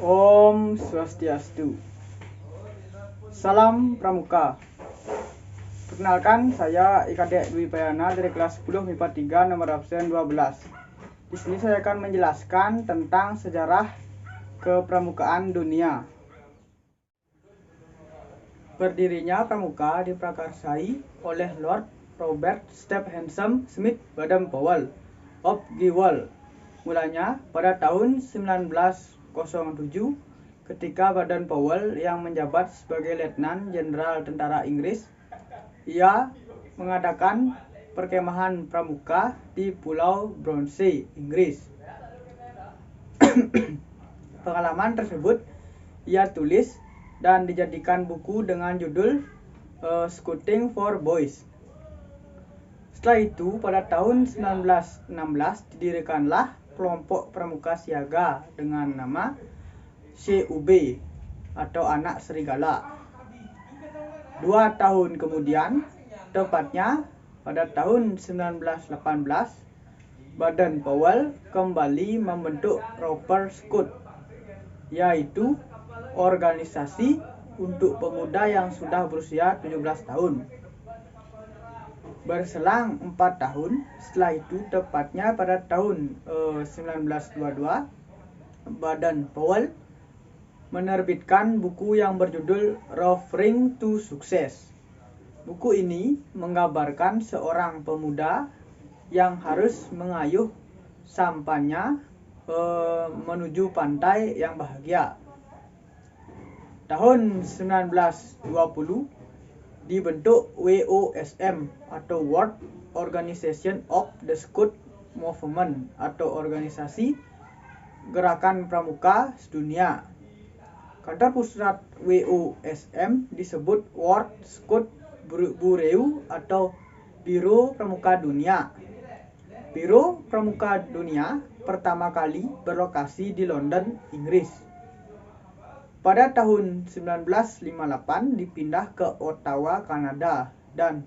Om Swastiastu. Salam Pramuka. Perkenalkan, saya Ikadek Dwi Payana dari kelas 10 MIPA 3 nomor absen 12. Di sini saya akan menjelaskan tentang sejarah kepramukaan dunia. Berdirinya pramuka diprakarsai oleh Lord Robert Stephenson Smith Baden-Powell of Gewell. Mulanya pada tahun 1907 ketika Baden-Powell yang menjabat sebagai Letnan Jenderal Tentara Inggris, ia mengadakan perkemahan pramuka di Pulau Brownsea, Inggris. Pengalaman tersebut ia tulis dan dijadikan buku dengan judul Scouting for Boys. Setelah itu, pada tahun 1916 didirikanlah kelompok pramuka siaga dengan nama CUB atau Anak Serigala. 2 tahun kemudian, tepatnya pada tahun 1918, Baden-Powell kembali membentuk Roper Scout, yaitu organisasi untuk pemuda yang sudah berusia 17 tahun. Berselang 4 tahun setelah itu, tepatnya pada tahun 1922, Baden-Powell menerbitkan buku yang berjudul Roving to Success. Buku ini menggambarkan seorang pemuda yang harus mengayuh sampannya menuju pantai yang bahagia. Tahun 1920 dibentuk WOSM atau World Organization of the Scout Movement atau organisasi gerakan pramuka sedunia. Kantor pusat WOSM disebut World Scout Bureau atau Biro Pramuka Dunia. Biro Pramuka Dunia pertama kali berlokasi di London, Inggris. Pada tahun 1958 dipindah ke Ottawa, Kanada, dan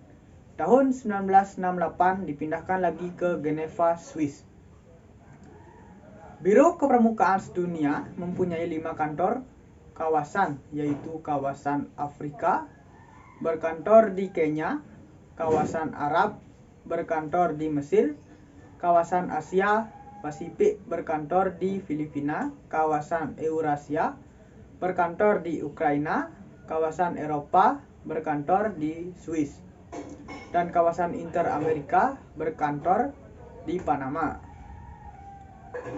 tahun 1968 dipindahkan lagi ke Geneva, Swiss. Biro Kepramukaan Sedunia mempunyai 5 kantor kawasan, yaitu kawasan Afrika berkantor di Kenya, kawasan Arab berkantor di Mesir, kawasan Asia Pasifik berkantor di Filipina, kawasan Eurasia berkantor di Ukraina, kawasan Eropa berkantor di Swiss, dan kawasan Inter-Amerika berkantor di Panama.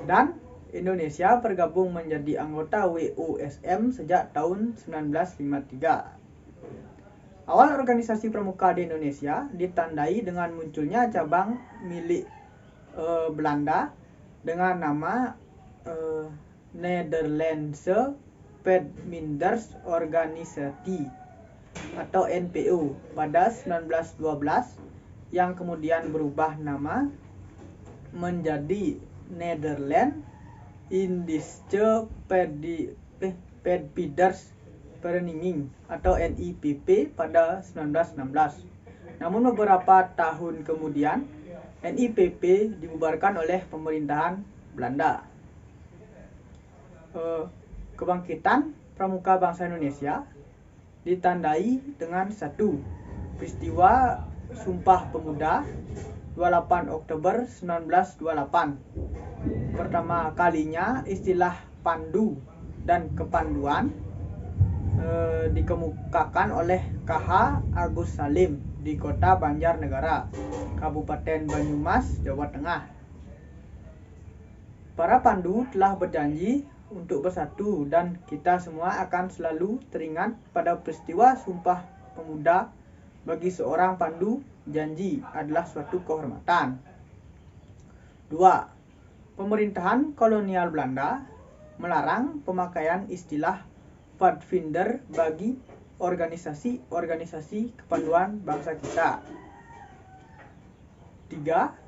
Dan Indonesia bergabung menjadi anggota WOSM sejak tahun 1953. Awal organisasi pramuka di Indonesia ditandai dengan munculnya cabang milik Belanda dengan nama Nederlandse Padminders Organisatie atau NPO pada 1912, yang kemudian berubah nama menjadi Nederland Indische Padbinders Vereniging atau NIPP pada 1916. Namun beberapa tahun kemudian NIPP dibubarkan oleh pemerintahan Belanda. Kebangkitan pramuka bangsa Indonesia ditandai dengan 1. Peristiwa Sumpah Pemuda 28 Oktober 1928. Pertama kalinya istilah pandu dan kepanduan dikemukakan oleh KH Agus Salim di kota Banjarnegara, Kabupaten Banyumas, Jawa Tengah. Para pandu telah berjanji untuk bersatu, dan kita semua akan selalu teringat pada peristiwa Sumpah Pemuda. Bagi seorang pandu, janji adalah suatu kehormatan. 2. Pemerintahan kolonial Belanda melarang pemakaian istilah Padvinder bagi organisasi-organisasi kepanduan bangsa kita. 3.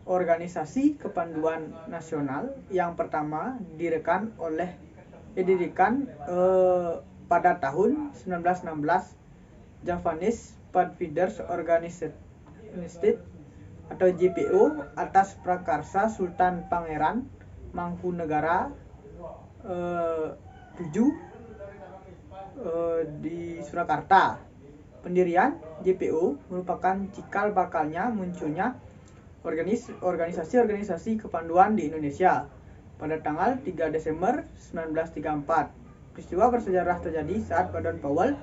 Organisasi kepanduan nasional yang pertama didirikan pada tahun 1916, Javanese Padvinders Organisatie atau JPO, atas prakarsa Sultan Pangeran Mangkunegara di Surakarta. Pendirian JPO merupakan cikal bakalnya munculnya organisasi-organisasi kepanduan di Indonesia pada tanggal 3 Desember 1934. Peristiwa bersejarah terjadi saat Baden Powell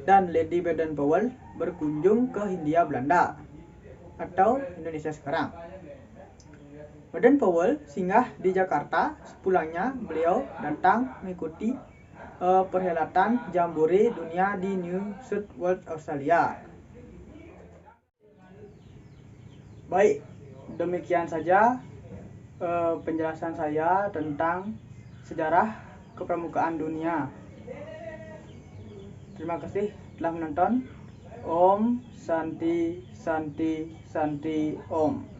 dan Lady Baden Powell berkunjung ke Hindia Belanda atau Indonesia sekarang. Baden Powell singgah di Jakarta. Sepulangnya beliau datang mengikuti perhelatan Jambore Dunia di New South Wales, Australia. Baik, demikian saja penjelasan saya tentang sejarah kepramukaan dunia. Terima kasih telah menonton. Om Santi Santi Santi Om.